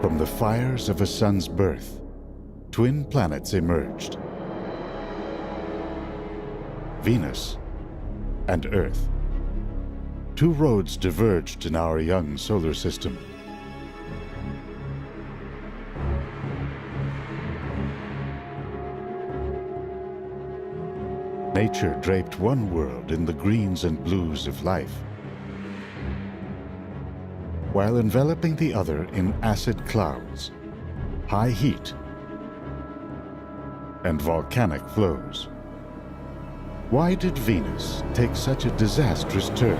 From the fires of a sun's birth, twin planets emerged: Venus and Earth. Two roads diverged in our young solar system. Nature draped one world in the greens and blues of life, while enveloping the other in acid clouds, high heat, and volcanic flows. Why did Venus take such a disastrous turn?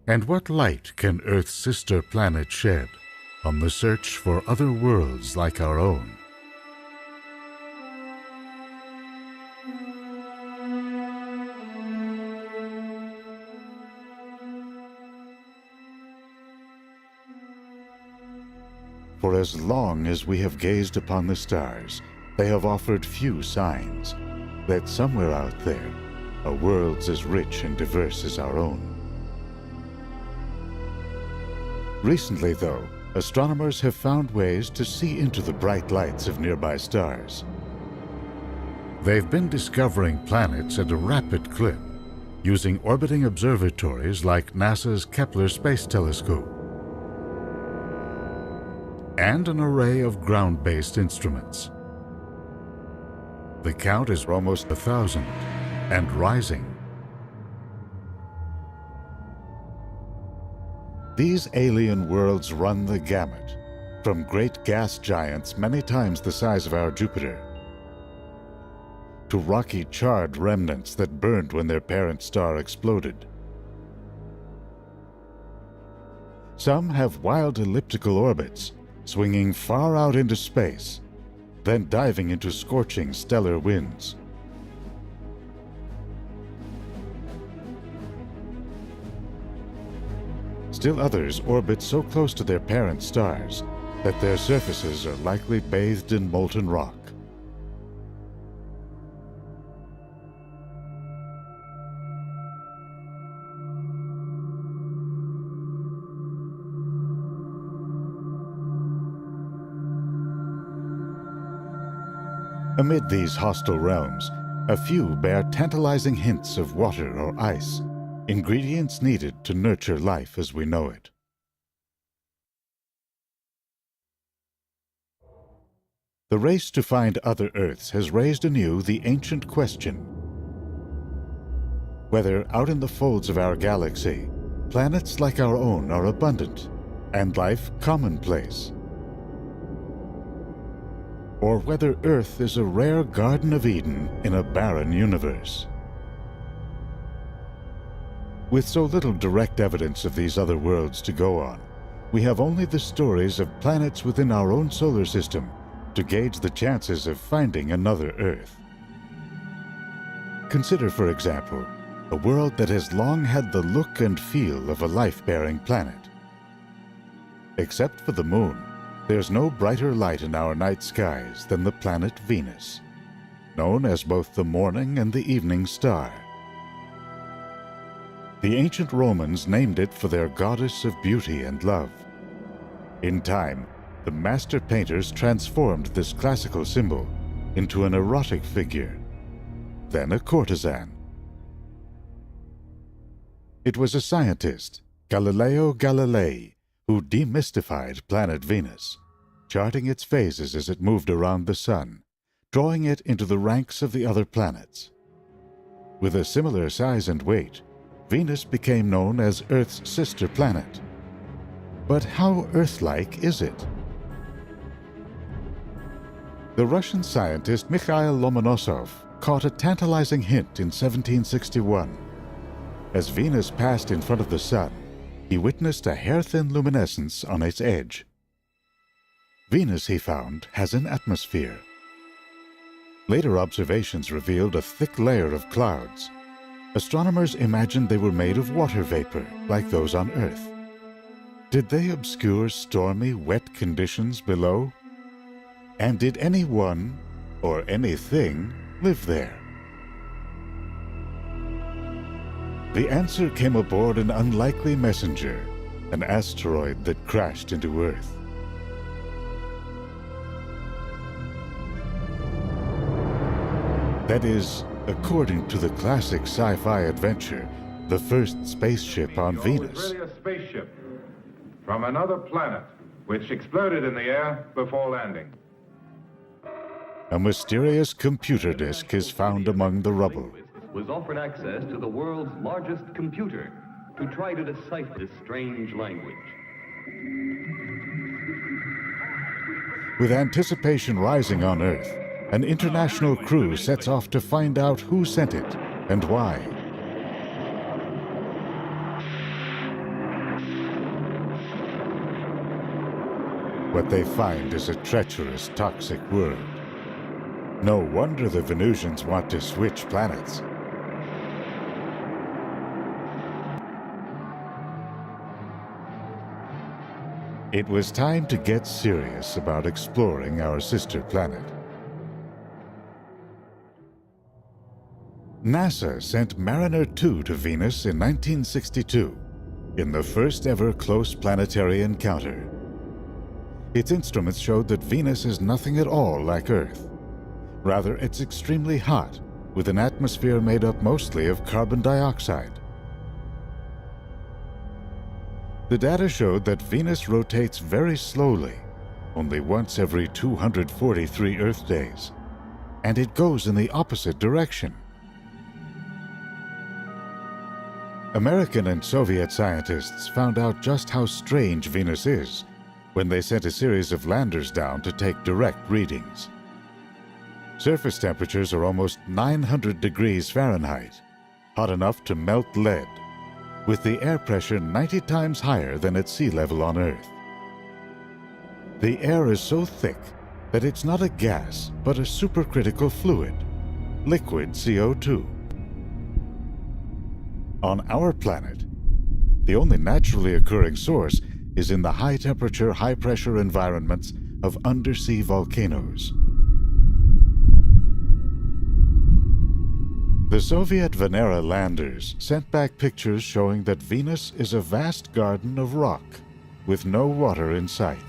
And what light can Earth's sister planet shed on the search for other worlds like our own? For as long as we have gazed upon the stars, they have offered few signs that somewhere out there are worlds as rich and diverse as our own. Recently, though, astronomers have found ways to see into the bright lights of nearby stars. They've been discovering planets at a rapid clip, using orbiting observatories like NASA's Kepler Space Telescope and an array of ground-based instruments. The count is almost 1,000 and rising. These alien worlds run the gamut, from great gas giants many times the size of our Jupiter, to rocky charred remnants that burned when their parent star exploded. Some have wild elliptical orbits, swinging far out into space, then diving into scorching stellar winds. Still others orbit so close to their parent stars that their surfaces are likely bathed in molten rock. Amid these hostile realms, a few bear tantalizing hints of water or ice, ingredients needed to nurture life as we know it. The race to find other Earths has raised anew the ancient question whether out in the folds of our galaxy, planets like our own are abundant and life commonplace, or whether Earth is a rare Garden of Eden in a barren universe. With so little direct evidence of these other worlds to go on, we have only the stories of planets within our own solar system to gauge the chances of finding another Earth. Consider, for example, a world that has long had the look and feel of a life-bearing planet. Except for the Moon, there's no brighter light in our night skies than the planet Venus, known as both the morning and the evening star. The ancient Romans named it for their goddess of beauty and love. In time, the master painters transformed this classical symbol into an erotic figure, then a courtesan. It was a scientist, Galileo Galilei, who demystified planet Venus, charting its phases as it moved around the sun, drawing it into the ranks of the other planets. With a similar size and weight, Venus became known as Earth's sister planet. But how Earth-like is it? The Russian scientist Mikhail Lomonosov caught a tantalizing hint in 1761. As Venus passed in front of the sun, he witnessed a hair-thin luminescence on its edge. Venus, he found, has an atmosphere. Later observations revealed a thick layer of clouds. Astronomers imagined they were made of water vapor, like those on Earth. Did they obscure stormy, wet conditions below? And did anyone, or anything, live there? The answer came aboard an unlikely messenger, an asteroid that crashed into Earth. That is, according to the classic sci-fi adventure, the first spaceship on Venus. It was really a spaceship from another planet, which exploded in the air before landing. A mysterious computer disk is found among the rubble. Was offered access to the world's largest computer to try to decipher this strange language. With anticipation rising on Earth, an international crew sets off to find out who sent it and why. What they find is a treacherous, toxic world. No wonder the Venusians want to switch planets. It was time to get serious about exploring our sister planet. NASA sent Mariner 2 to Venus in 1962, in the first ever close planetary encounter. Its instruments showed that Venus is nothing at all like Earth. Rather, it's extremely hot, with an atmosphere made up mostly of carbon dioxide. The data showed that Venus rotates very slowly, only once every 243 Earth days, and it goes in the opposite direction. American and Soviet scientists found out just how strange Venus is when they sent a series of landers down to take direct readings. Surface temperatures are almost 900 degrees Fahrenheit, hot enough to melt lead, with the air pressure 90 times higher than at sea level on Earth. The air is so thick that it's not a gas, but a supercritical fluid, liquid CO2. On our planet, the only naturally occurring source is in the high-temperature, high-pressure environments of undersea volcanoes. The Soviet Venera landers sent back pictures showing that Venus is a vast garden of rock, with no water in sight.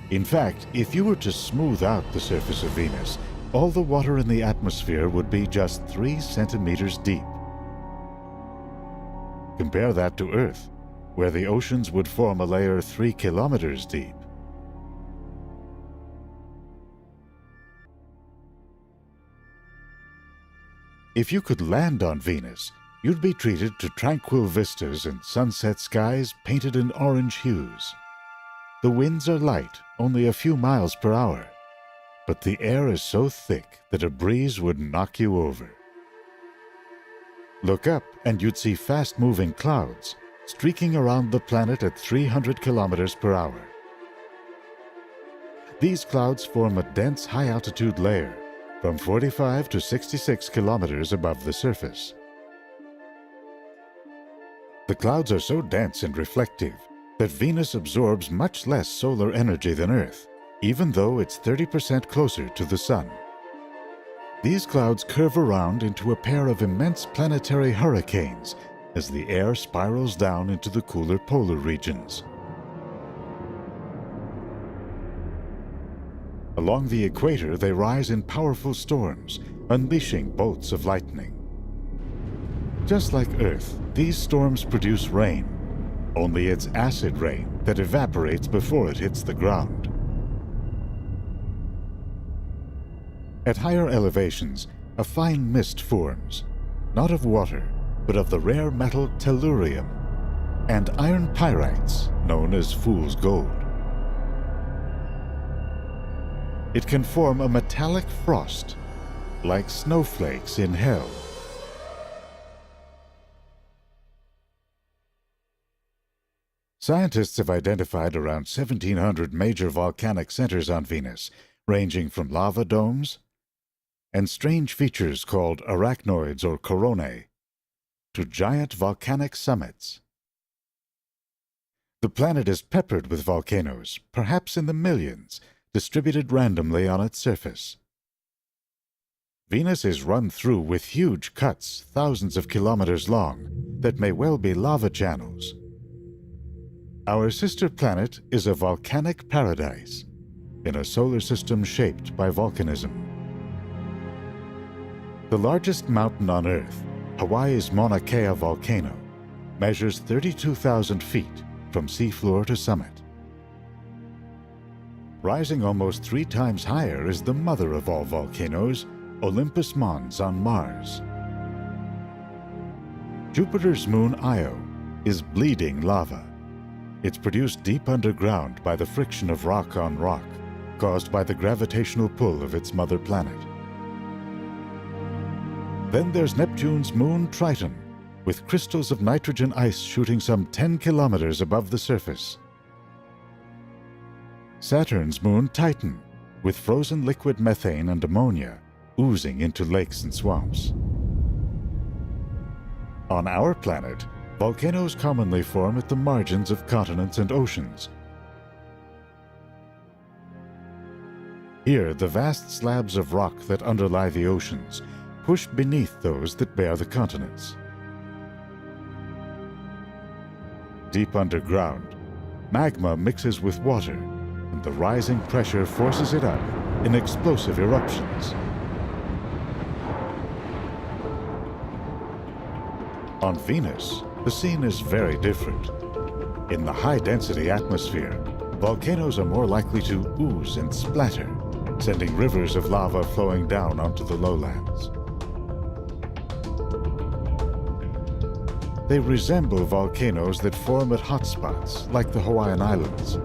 In fact, if you were to smooth out the surface of Venus, all the water in the atmosphere would be just 3 centimeters deep. Compare that to Earth, where the oceans would form a layer 3 kilometers deep. If you could land on Venus, you'd be treated to tranquil vistas and sunset skies painted in orange hues. The winds are light, only a few miles per hour, but the air is so thick that a breeze would knock you over. Look up and you'd see fast-moving clouds streaking around the planet at 300 kilometers per hour. These clouds form a dense high-altitude layer from 45 to 66 kilometers above the surface. The clouds are so dense and reflective that Venus absorbs much less solar energy than Earth, even though it's 30% closer to the Sun. These clouds curve around into a pair of immense planetary hurricanes as the air spirals down into the cooler polar regions. Along the equator, they rise in powerful storms, unleashing bolts of lightning. Just like Earth, these storms produce rain, only it's acid rain that evaporates before it hits the ground. At higher elevations, a fine mist forms, not of water, but of the rare metal tellurium and iron pyrites, known as fool's gold. It can form a metallic frost, like snowflakes in hell. Scientists have identified around 1,700 major volcanic centers on Venus, ranging from lava domes and strange features called arachnoids or coronae, to giant volcanic summits. The planet is peppered with volcanoes, perhaps in the millions, distributed randomly on its surface. Venus is run through with huge cuts thousands of kilometers long, that may well be lava channels. Our sister planet is a volcanic paradise in a solar system shaped by volcanism. The largest mountain on Earth, Hawaii's Mauna Kea volcano, measures 32,000 feet from seafloor to summit. Rising almost 3 times higher is the mother of all volcanoes, Olympus Mons on Mars. Jupiter's moon Io is bleeding lava. It's produced deep underground by the friction of rock on rock, caused by the gravitational pull of its mother planet. Then there's Neptune's moon Triton, with crystals of nitrogen ice shooting some 10 kilometers above the surface. Saturn's moon Titan, with frozen liquid methane and ammonia oozing into lakes and swamps. On our planet, volcanoes commonly form at the margins of continents and oceans. Here, the vast slabs of rock that underlie the oceans push beneath those that bear the continents. Deep underground, magma mixes with water, and the rising pressure forces it up in explosive eruptions. On Venus, the scene is very different. In the high-density atmosphere, volcanoes are more likely to ooze and splatter, sending rivers of lava flowing down onto the lowlands. They resemble volcanoes that form at hotspots like the Hawaiian Islands.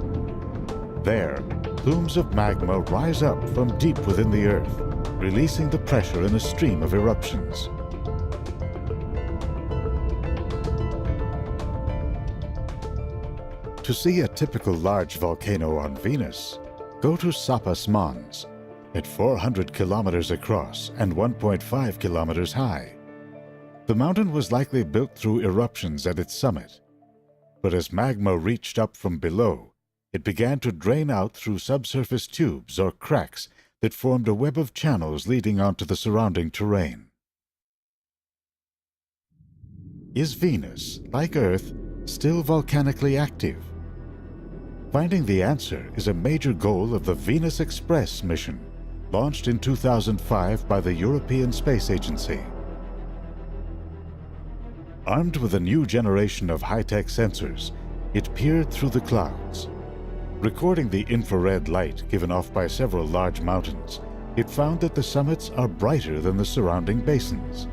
There, plumes of magma rise up from deep within the Earth, releasing the pressure in a stream of eruptions. To see a typical large volcano on Venus, go to Sappas Mons, at 400 kilometers across and 1.5 kilometers high. The mountain was likely built through eruptions at its summit, but as magma reached up from below, it began to drain out through subsurface tubes or cracks that formed a web of channels leading onto the surrounding terrain. Is Venus, like Earth, still volcanically active? Finding the answer is a major goal of the Venus Express mission, launched in 2005 by the European Space Agency. Armed with a new generation of high-tech sensors, it peered through the clouds. Recording the infrared light given off by several large mountains, it found that the summits are brighter than the surrounding basins.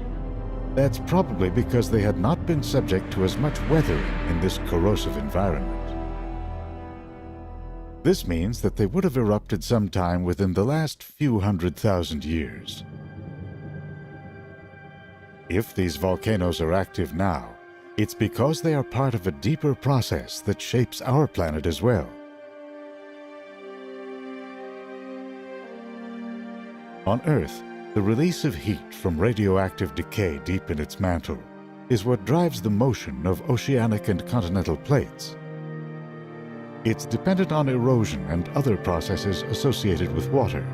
That's probably because they had not been subject to as much weathering in this corrosive environment. This means that they would have erupted sometime within the last few 100,000 years. If these volcanoes are active now, it's because they are part of a deeper process that shapes our planet as well. On Earth, the release of heat from radioactive decay deep in its mantle is what drives the motion of oceanic and continental plates. It's dependent on erosion and other processes associated with water.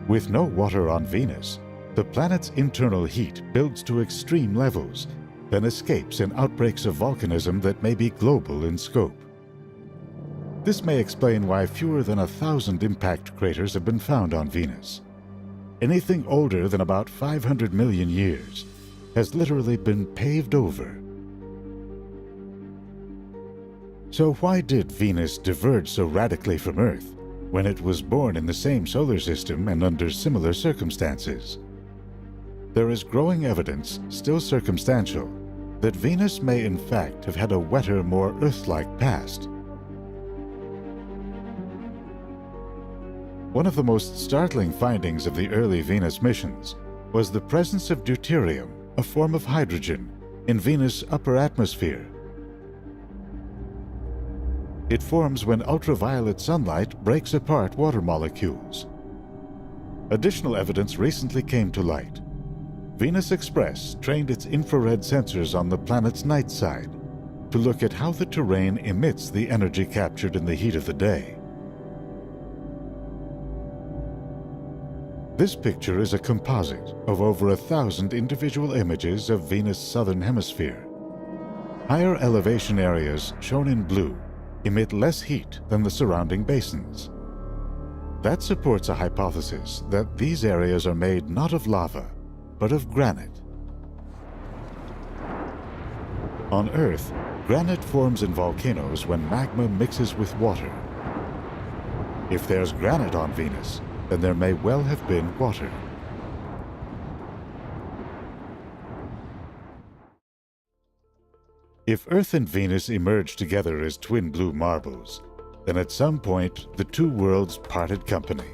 With no water on Venus, the planet's internal heat builds to extreme levels, then escapes in outbreaks of volcanism that may be global in scope. This may explain why fewer than 1,000 impact craters have been found on Venus. Anything older than about 500 million years has literally been paved over. So why did Venus diverge so radically from Earth when it was born in the same solar system and under similar circumstances? There is growing evidence, still circumstantial, that Venus may in fact have had a wetter, more Earth-like past. One of the most startling findings of the early Venus missions was the presence of deuterium, a form of hydrogen, in Venus' upper atmosphere. It forms when ultraviolet sunlight breaks apart water molecules. Additional evidence recently came to light. Venus Express trained its infrared sensors on the planet's night side to look at how the terrain emits the energy captured in the heat of the day. This picture is a composite of over 1,000 individual images of Venus' southern hemisphere. Higher elevation areas, shown in blue, emit less heat than the surrounding basins. That supports a hypothesis that these areas are made not of lava, but of granite. On Earth, granite forms in volcanoes when magma mixes with water. If there's granite on Venus, then there may well have been water. If Earth and Venus emerge together as twin blue marbles, then at some point the two worlds parted company.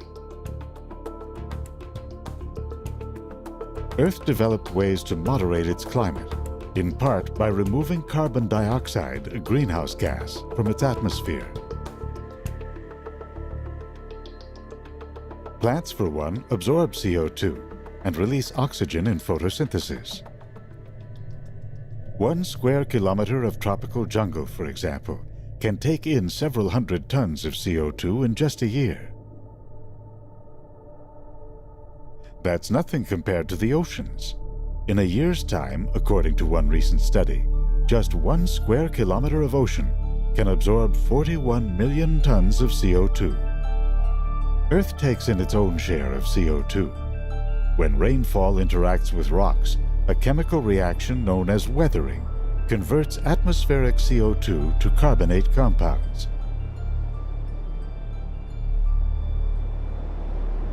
Earth developed ways to moderate its climate, in part by removing carbon dioxide, a greenhouse gas, from its atmosphere. Plants, for one, absorb CO2 and release oxygen in photosynthesis. 1 square kilometer of tropical jungle, for example, can take in several hundred tons of CO2 in just a year. That's nothing compared to the oceans. In a year's time, according to one recent study, just 1 square kilometer of ocean can absorb 41 million tons of CO2. Earth takes in its own share of CO2. When rainfall interacts with rocks, a chemical reaction known as weathering converts atmospheric CO2 to carbonate compounds.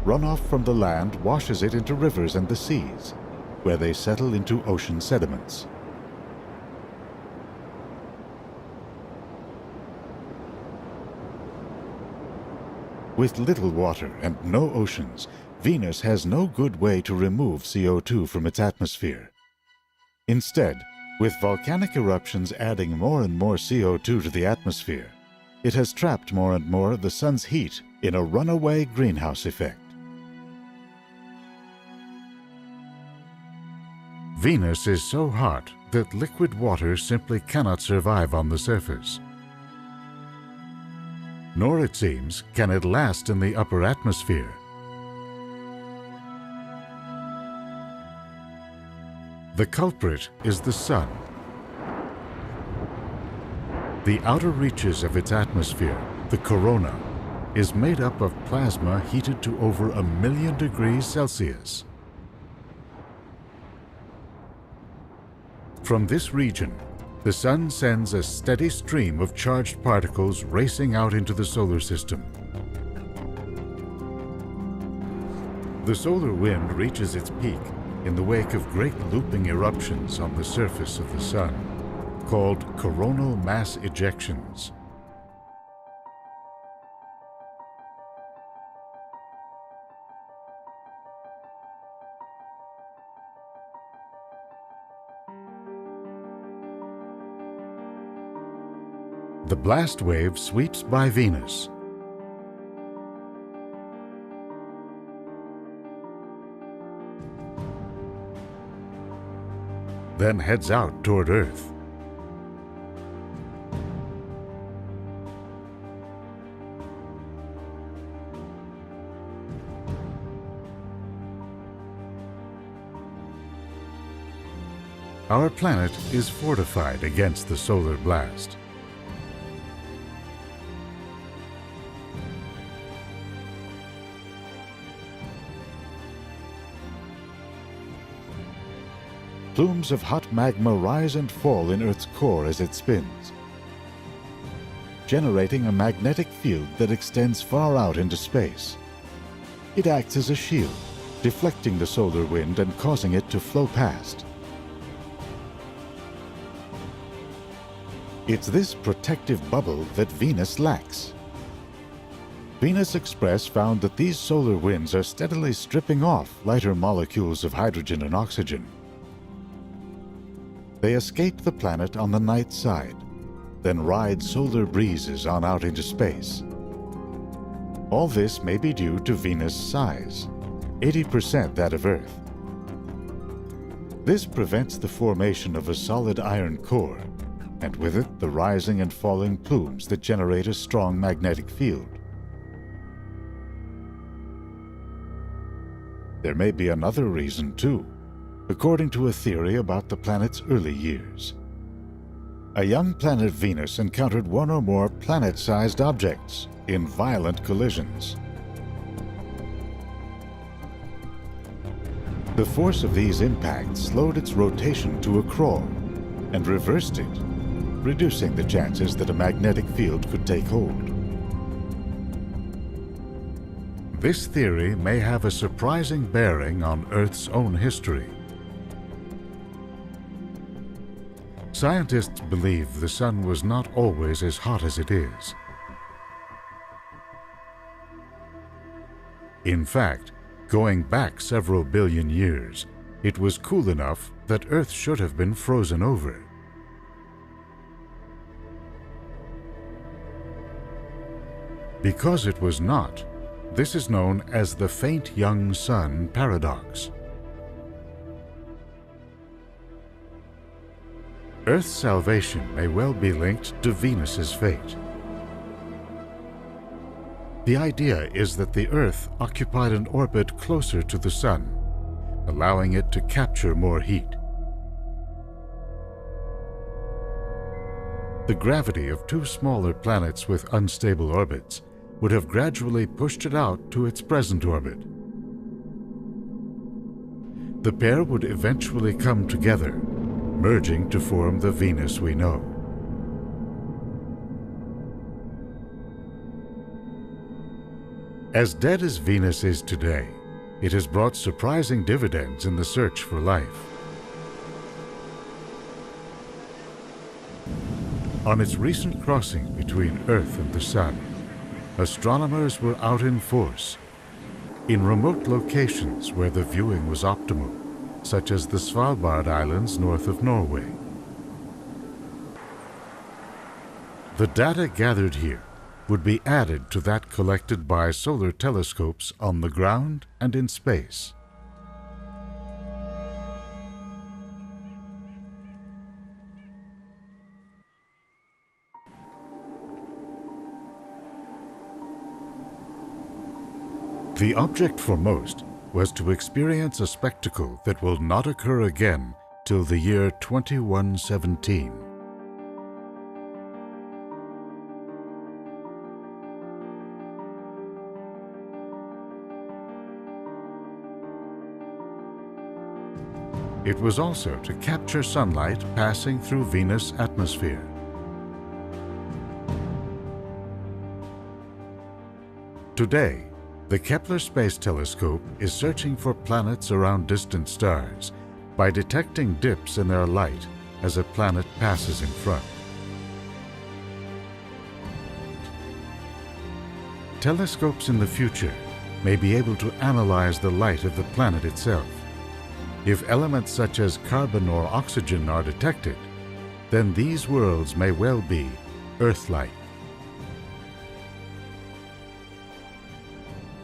Runoff from the land washes it into rivers and the seas, where they settle into ocean sediments. With little water and no oceans, Venus has no good way to remove CO2 from its atmosphere. Instead, with volcanic eruptions adding more and more CO2 to the atmosphere, it has trapped more and more of the sun's heat in a runaway greenhouse effect. Venus is so hot that liquid water simply cannot survive on the surface. Nor, it seems, can it last in the upper atmosphere. The culprit is the sun. The outer reaches of its atmosphere, the corona, is made up of plasma heated to over 1,000,000 degrees Celsius. From this region, the sun sends a steady stream of charged particles racing out into the solar system. The solar wind reaches its peak in the wake of great looping eruptions on the surface of the sun, called coronal mass ejections. The blast wave sweeps by Venus. Then heads out toward Earth. Our planet is fortified against the solar blast. Plumes of hot magma rise and fall in Earth's core as it spins, generating a magnetic field that extends far out into space. It acts as a shield, deflecting the solar wind and causing it to flow past. It's this protective bubble that Venus lacks. Venus Express found that these solar winds are steadily stripping off lighter molecules of hydrogen and oxygen. They escape the planet on the night side, then ride solar breezes on out into space. All this may be due to Venus' size, 80% that of Earth. This prevents the formation of a solid iron core, and with it the rising and falling plumes that generate a strong magnetic field. There may be another reason, too, according to a theory about the planet's early years. A young planet Venus encountered one or more planet-sized objects in violent collisions. The force of these impacts slowed its rotation to a crawl and reversed it, reducing the chances that a magnetic field could take hold. This theory may have a surprising bearing on Earth's own history. Scientists believe the Sun was not always as hot as it is. In fact, going back several billion years, it was cool enough that Earth should have been frozen over. Because it was not, this is known as the faint young sun paradox. Earth's salvation may well be linked to Venus's fate. The idea is that the Earth occupied an orbit closer to the Sun, allowing it to capture more heat. The gravity of two smaller planets with unstable orbits would have gradually pushed it out to its present orbit. The pair would eventually come together, merging to form the Venus we know. As dead as Venus is today, it has brought surprising dividends in the search for life. On its recent crossing between Earth and the Sun, astronomers were out in force, in remote locations where the viewing was optimal, such as the Svalbard Islands north of Norway. The data gathered here would be added to that collected by solar telescopes on the ground and in space. The object for most was to experience a spectacle that will not occur again till the year 2117. It was also to capture sunlight passing through Venus' atmosphere. Today, the Kepler Space Telescope is searching for planets around distant stars by detecting dips in their light as a planet passes in front. Telescopes in the future may be able to analyze the light of the planet itself. If elements such as carbon or oxygen are detected, then these worlds may well be Earth-like.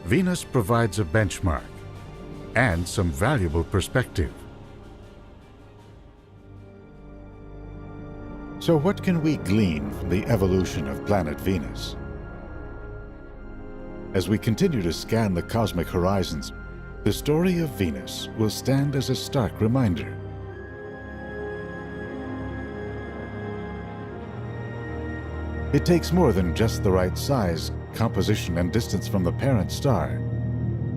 Venus provides a benchmark and some valuable perspective. So what can we glean from the evolution of planet Venus? As we continue to scan the cosmic horizons, the story of Venus will stand as a stark reminder. It takes more than just the right size, composition, and distance from the parent star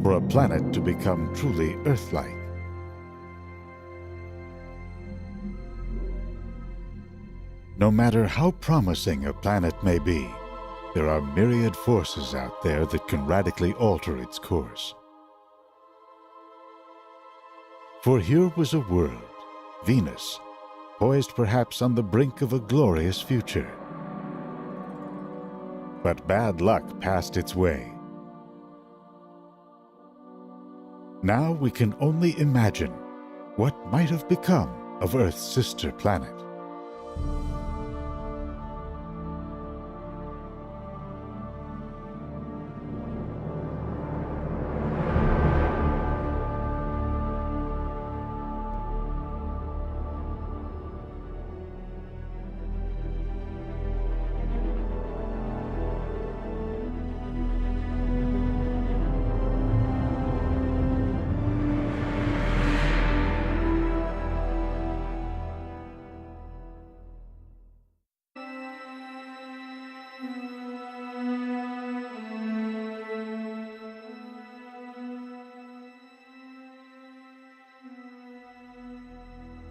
for a planet to become truly Earth-like. No matter how promising a planet may be, there are myriad forces out there that can radically alter its course. For here was a world, Venus, poised perhaps on the brink of a glorious future. But bad luck passed its way. Now we can only imagine what might have become of Earth's sister planet.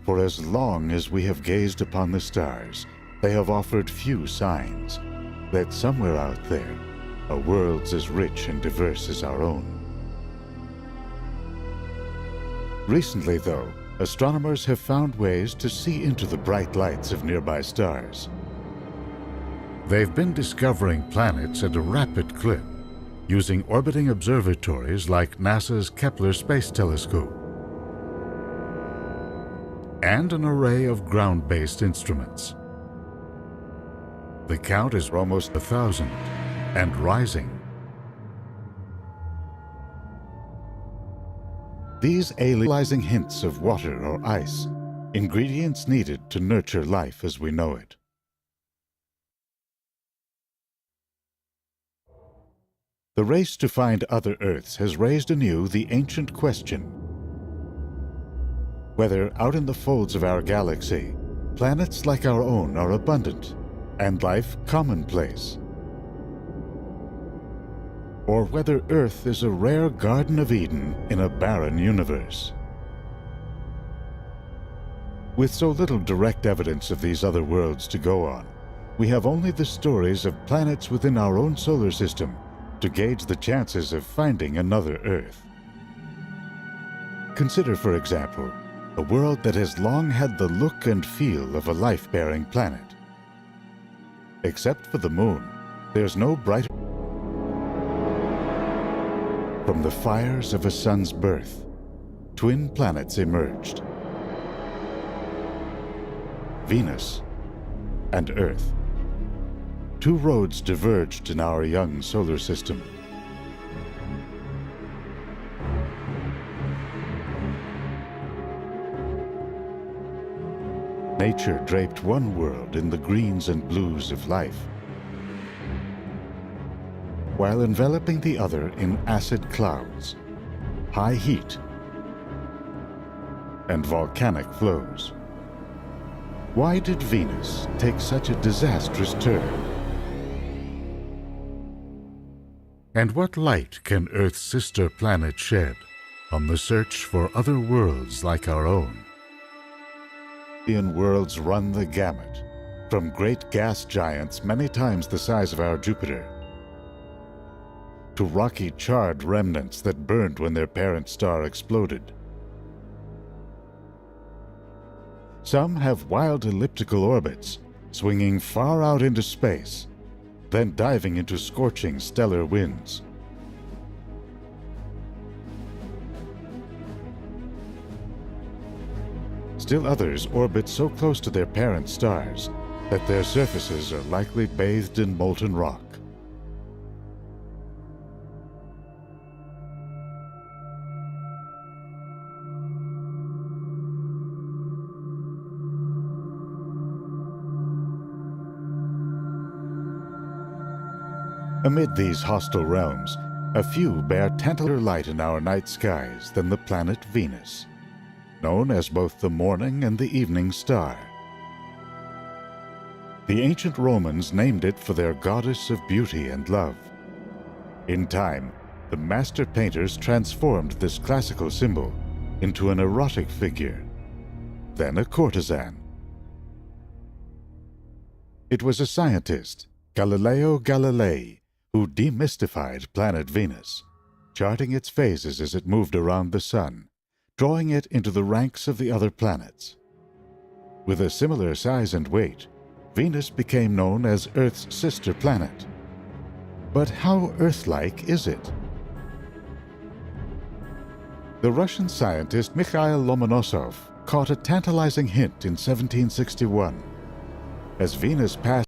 For as long as we have gazed upon the stars, they have offered few signs that somewhere out there are worlds as rich and diverse as our own. Recently, though, astronomers have found ways to see into the bright lights of nearby stars. They've been discovering planets at a rapid clip, using orbiting observatories like NASA's Kepler Space Telescope and an array of ground-based instruments. The count is almost 1,000 and rising. These alien hints of water or ice, ingredients needed to nurture life as we know it. The race to find other Earths has raised anew the ancient question whether out in the folds of our galaxy, planets like our own are abundant and life commonplace, or whether Earth is a rare Garden of Eden in a barren universe. With so little direct evidence of these other worlds to go on, we have only the stories of planets within our own solar system to gauge the chances of finding another Earth. Consider, for example, a world that has long had the look and feel of a life-bearing planet. Except for the Moon, there's no bright. From the fires of a sun's birth, twin planets emerged: Venus and Earth. Two roads diverged in our young solar system. Nature draped one world in the greens and blues of life, while enveloping the other in acid clouds, high heat, and volcanic flows. Why did Venus take such a disastrous turn? And what light can Earth's sister planet shed on the search for other worlds like our own? Worlds run the gamut, from great gas giants many times the size of our Jupiter, to rocky charred remnants that burned when their parent star exploded. Some have wild elliptical orbits, swinging far out into space, then diving into scorching stellar winds. Still others orbit so close to their parent stars that their surfaces are likely bathed in molten rock. Amid these hostile realms, a few bear tantaler light in our night skies than the planet Venus, known as both the morning and the evening star. The ancient Romans named it for their goddess of beauty and love. In time, the master painters transformed this classical symbol into an erotic figure, then a courtesan. It was a scientist, Galileo Galilei, who demystified planet Venus, charting its phases as it moved around the sun, drawing it into the ranks of the other planets. With a similar size and weight, Venus became known as Earth's sister planet. But how Earth-like is it? The Russian scientist Mikhail Lomonosov caught a tantalizing hint in 1761. As Venus passed